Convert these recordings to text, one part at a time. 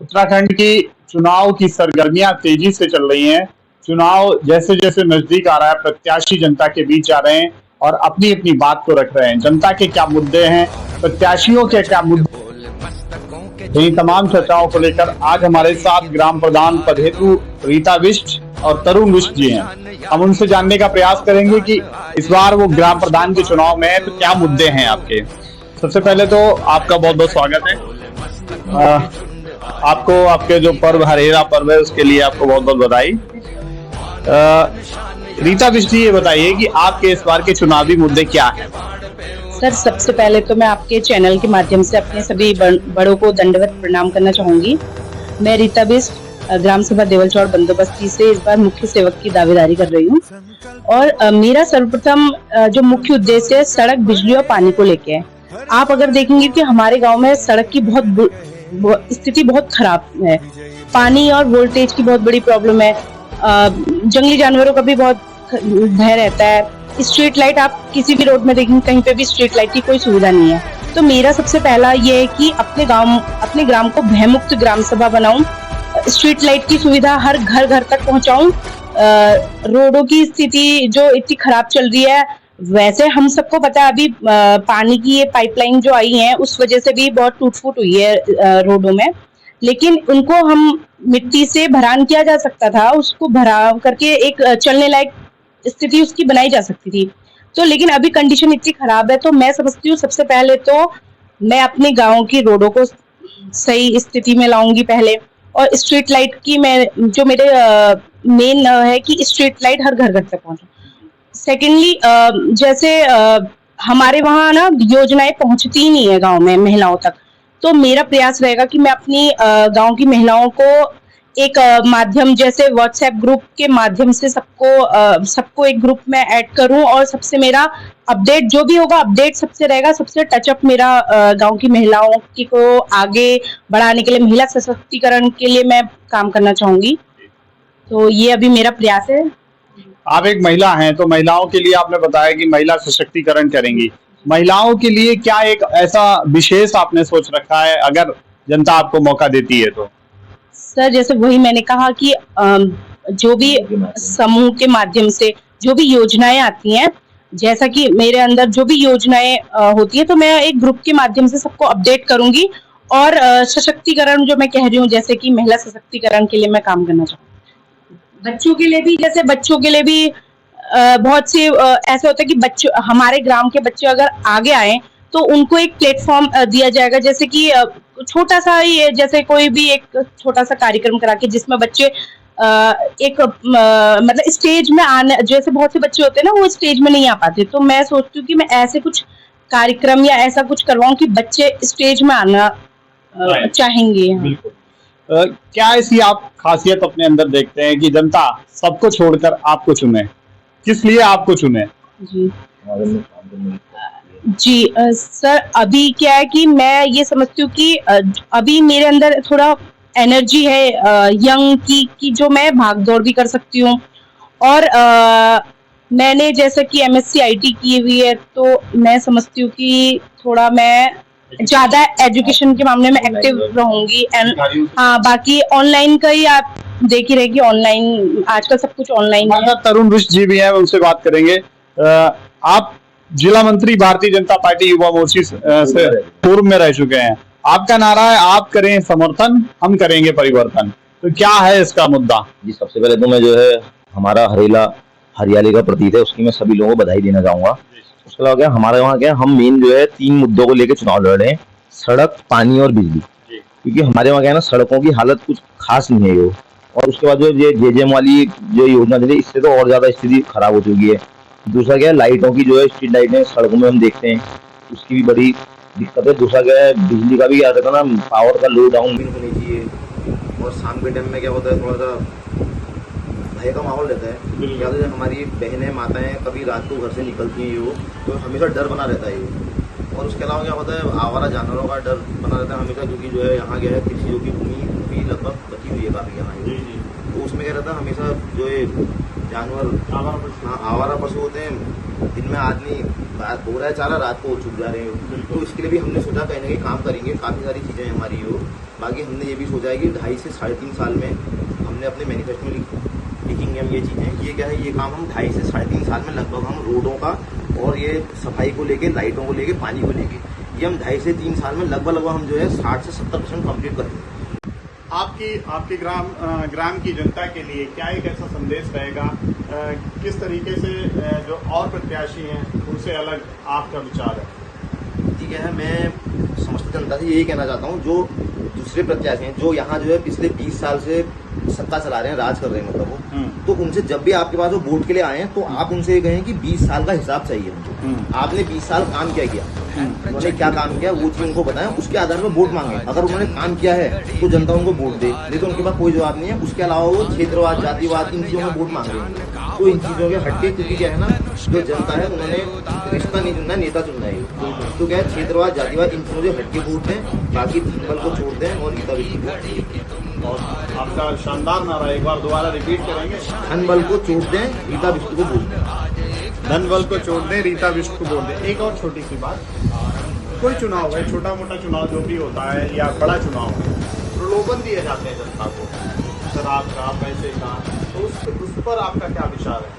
उत्तराखंड की चुनाव की सरगर्मियां तेजी से चल रही हैं। चुनाव जैसे जैसे नजदीक आ रहा है, प्रत्याशी जनता के बीच आ रहे हैं और अपनी अपनी बात को रख रहे हैं। जनता के क्या मुद्दे हैं, प्रत्याशियों के क्या मुद्दे, इन तमाम चर्चाओं को लेकर आज हमारे साथ ग्राम प्रधान पद हेतु रीता बिष्ट और तरुण बिष्ट जी हैं। हम उनसे जानने का प्रयास करेंगे कि इस बार वो ग्राम प्रधान के चुनाव में है तो क्या मुद्दे हैं आपके। सबसे पहले तो आपका बहुत बहुत स्वागत है। आपको आपके जो पर्व हरेरा पर्व है उसके लिए आपको बहुत बहुत बधाई। रीता बिष्ट जी, ये बताइए कि आपके इस बार के चुनावी मुद्दे क्या हैं। सर, सबसे पहले तो मैं आपके चैनल के माध्यम से अपने सभी बड़ों को दंडवत प्रणाम करना चाहूंगी। मैं रीता बिष्ट, ग्राम सभा देवलचौड़ बंदोबस्ती से इस बार मुख्य सेवक की दावेदारी कर रही हूँ। और मेरा सर्वप्रथम जो मुख्य उद्देश्य है, सड़क, बिजली और पानी को लेके है। आप अगर देखेंगे कि हमारे गांव में सड़क की स्थिति बहुत खराब है। पानी और वोल्टेज की बहुत बड़ी प्रॉब्लम है। जंगली जानवरों का भी बहुत भय रहता है। स्ट्रीट लाइट, आप किसी भी रोड में देखेंगे कहीं पे भी स्ट्रीट लाइट की कोई सुविधा नहीं है। तो मेरा सबसे पहला ये है कि अपने ग्राम को भयमुक्त ग्राम सभा बनाऊं। स्ट्रीट लाइट की सुविधा हर घर घर तक पहुंचाऊं। रोडों की स्थिति जो इतनी खराब चल रही है, वैसे हम सबको पता है अभी पानी की ये पाइपलाइन जो आई है उस वजह से भी बहुत टूट फूट हुई है रोडों में। लेकिन उनको हम मिट्टी से भरान किया जा सकता था, उसको भरा करके एक चलने लायक स्थिति उसकी बनाई जा सकती थी। तो लेकिन अभी कंडीशन इतनी खराब है, तो मैं समझती हूँ सबसे पहले तो मैं अपने गांव की रोडों को सही स्थिति में लाऊंगी पहले। और स्ट्रीट लाइट की मैं जो मेरे मेन है कि स्ट्रीट लाइट हर घर घर तक पहुंचे। सेकेंडली, जैसे हमारे वहाँ ना योजनाएं पहुंचती ही नहीं है गांव में महिलाओं तक। तो मेरा प्रयास रहेगा कि मैं अपनी गांव की महिलाओं को एक माध्यम जैसे व्हाट्सएप ग्रुप के माध्यम से सबको एक ग्रुप में ऐड करूं। और सबसे मेरा अपडेट जो भी होगा, अपडेट सबसे रहेगा, सबसे टचअप मेरा गांव की महिलाओं की को आगे बढ़ाने के लिए, महिला सशक्तिकरण के लिए मैं काम करना चाहूंगी। तो ये अभी मेरा प्रयास है। आप एक महिला हैं, तो महिलाओं के लिए आपने बताया कि महिला सशक्तिकरण करेंगी। महिलाओं के लिए क्या एक ऐसा विशेष आपने सोच रखा है, अगर जनता आपको मौका देती है तो? सर, जैसे वही मैंने कहा कि जो भी समूह के माध्यम से जो भी योजनाएं आती हैं, जैसा कि मेरे अंदर जो भी योजनाएं होती है, तो मैं एक ग्रुप के माध्यम से सबको अपडेट करूंगी। और सशक्तिकरण जो मैं कह रही हूँ, जैसे कि महिला सशक्तिकरण के लिए मैं काम करना चाहूँ। बच्चों के लिए भी, जैसे बच्चों के लिए भी बहुत से ऐसे होता है कि बच्चों, हमारे ग्राम के बच्चे अगर आगे आए तो उनको एक प्लेटफॉर्म दिया जाएगा। जैसे कि छोटा सा ही, जैसे कोई भी एक छोटा सा कार्यक्रम करा के जिसमें बच्चे एक मतलब स्टेज में आने, जैसे बहुत से बच्चे होते हैं ना वो स्टेज में नहीं आ पाते, तो मैं सोचती हूँ कि मैं ऐसे कुछ कार्यक्रम या ऐसा कुछ करवाऊं कि बच्चे स्टेज में आना चाहेंगे। बिल्कुल। क्या ऐसी आप खासियत अपने अंदर देखते हैं कि जनता सबको छोड़कर आपको चुने? किस लिए आपको चुने? जी सर, अभी क्या है कि मैं ये समझती हूँ कि अभी मेरे अंदर थोड़ा एनर्जी है यंग की जो मैं भाग दौड़ भी कर सकती हूँ। और मैंने जैसे कि एमएससी आईटी की हुई है, तो मैं समझती हूँ कि थोड़ा मैं ज्यादा एजुकेशन के मामले में एक्टिव रहूंगी। हाँ, बाकी ऑनलाइन का ही आप देख ही रहे कि ऑनलाइन आजकल सब कुछ ऑनलाइन है। तरुण बिष्ट जी भी हैं, उनसे बात करेंगे। आप जिला मंत्री भारतीय जनता पार्टी युवा मोर्चा से पूर्व में रह चुके हैं। आपका नारा है, आप करें समर्थन, हम करेंगे परिवर्तन। तो क्या है इसका मुद्दा? जी, सबसे पहले तो मैं जो है हमारा हरियाली का प्रतीक है, उसकी मैं सभी लोगों को बधाई देना चाहूंगा। उसके अलावा क्या हमारे वहाँ क्या हम मेन जो है 3 मुद्दों को लेकर चुनाव लड़ रहे हैं: सड़क, पानी और बिजली। क्योंकि हमारे वहाँ क्या है ना, सड़कों की हालत कुछ खास नहीं है ये। और उसके बाद जो ये जेजेएम वाली जो योजना चली, इससे तो और ज्यादा स्थिति खराब हो चुकी है। दूसरा क्या है, लाइटों की जो है, स्ट्रीट लाइटें सड़कों में हम देखते हैं, उसकी भी बड़ी दिक्कत है। दूसरा क्या है, बिजली का भी क्या रहता है ना, पावर का लो डाउन भी होनी चाहिए। और शाम के टाइम में क्या होता है, थोड़ा सा भय का माहौल रहता है। क्या होता है, हमारी बहनें माताएं कभी रात को घर से निकलती हैं वो, तो हमेशा डर बना रहता है ये। और उसके अलावा क्या होता है, आवारा जानवरों का डर बना रहता है हमेशा, क्योंकि जो है यहाँ क्या है, कृषि की भूमि भी लगभग बची हुई है काफ़ी यहाँ। तो उसमें क्या रहता है, हमेशा जो है जानवर आवारा पशु होते हैं, दिन में आदमी हो रहा है चारा, रात को छुप जा रहे हैं। तो इसके लिए भी हमने सोचा कहीं ना कहीं काम करेंगे। काफ़ी सारी चीज़ें हमारी हो बाकी हमने ये भी सोचा है कि 2.5 से 3.5 साल में हमने अपने मैनिफेस्टो में लिखेंगे हम ये चीज़ें। ये क्या है, ये काम हम 2.5 से 3.5 साल में लगभग हम रोडों का और ये सफाई को लेके, लाइटों को लेके, पानी को लेके, ये हम 2.5 से 3 साल में लगभग हम जो है 60 से 70% कंप्लीट करेंगे। आपकी ग्राम की जनता के लिए क्या एक ऐसा संदेश रहेगा, किस तरीके से जो और प्रत्याशी हैं उनसे अलग आपका विचार है? ठीक है, मैं समस्त जनता से यही कहना चाहता हूँ, जो दूसरे प्रत्याशी हैं जो यहाँ जो है पिछले 20 साल से सत्ता चला रहे हैं, राज कर रहे हैं मतलब वो, तो उनसे जब भी आपके पास वो वोट के लिए आए हैं तो आप उनसे ये कहें कि 20 साल का हिसाब चाहिए हमको। आपने 20 साल काम क्या किया, उन्होंने क्या काम किया वो चीज उनको बताएं, उसके आधार पर वोट मांगे। अगर उन्होंने काम किया है तो जनता उनको वोट दे, नहीं तो उनके पास कोई जवाब नहीं है। उसके अलावा वो क्षेत्रवाद, जातिवाद, इन चीजों में वोट मांग रहे हैं, तो इन चीजों के हटके, क्योंकि क्या है ना, जो जनता है उन्होंने रिश्ता नहीं चुनना है, नेता चुनना है। तो क्या है, क्षेत्रवाद, जातिवाद, इन चीजों के हटके वोट दें, बाकी धनबल को छोड़ दें और रीता बिष्ट को। और आपका शानदार नारा एक बार दोबारा रिपीट करेंगे? धनबल को छोड़ दें, रीता बिष्ट को वोट दें। धनबल को छोड़ दें, रीता बिष्ट को वोट दें। एक और छोटी सी बात, कोई चुनाव है, छोटा मोटा चुनाव जो भी होता है या बड़ा चुनाव है, प्रलोभन दिए जाते हैं जनता को, शराब का, पैसे का, तो उस पर आपका क्या विचार है?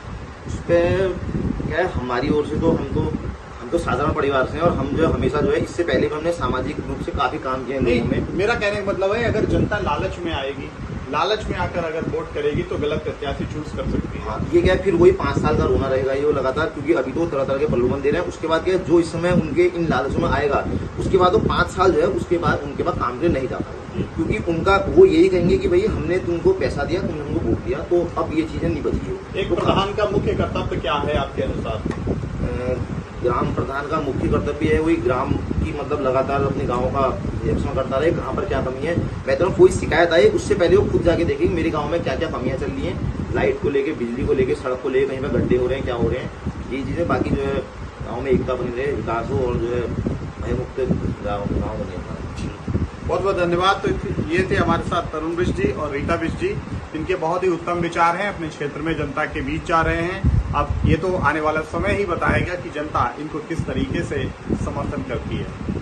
उस पर क्या है, हमारी ओर से तो हम तो साधारण परिवार से हैं और हम जो है हमेशा जो है, इससे पहले भी हमने सामाजिक रूप से काफी काम किया है लोगों में। मेरा कहने का मतलब है, अगर जनता लालच में आएगी, लालच में आकर अगर वोट करेगी तो गलत प्रत्याशी चूज कर सकती है। हाँ, ये क्या है, फिर वही 5 साल का रोना रहेगा ये लगातार, क्योंकि अभी तो तरह तरह के प्रलोभन दे रहे हैं। उसके बाद क्या है, जो इस समय उनके इन लालचों में आएगा, उसके बाद वो 5 साल जो है उसके बाद उनके पास काम के लिए नहीं जा पाएगा, क्योंकि उनका वो यही कहेंगे कि भाई हमने तुमको पैसा दिया, तुमने हमको वोट दिया, तो अब ये चीजें नहीं बची है। एक प्रधान का मुख्य कर्तव्य क्या है आपके अनुसार? ग्राम प्रधान का मुख्य कर्तव्य है वही ग्राम की मतलब लगातार अपने गाँव का निरीक्षण करता रहे, कहाँ पर क्या कमी है। मैं तो कोई शिकायत आई उससे पहले वो खुद जाके देखेंगे मेरे गाँव में क्या क्या कमियाँ चल रही हैं, लाइट को लेके, बिजली को लेके, सड़क को लेके, कहीं पर गड्ढे हो रहे हैं, क्या हो रहे हैं, ये चीज़ें। बाकी जो है गाँव में एकता बनी रहे, विकास हो और जो है भयमुक्त गाँव बने हमारा। बहुत बहुत धन्यवाद। तो ये थे हमारे साथ तरुण बिष्ट जी और रीता बिष्ट जी, जिनके बहुत ही उत्तम विचार हैं, अपने क्षेत्र में जनता के बीच जा रहे हैं। अब ये तो आने वाला समय ही बताएगा कि जनता इनको किस तरीके से समर्थन करती है।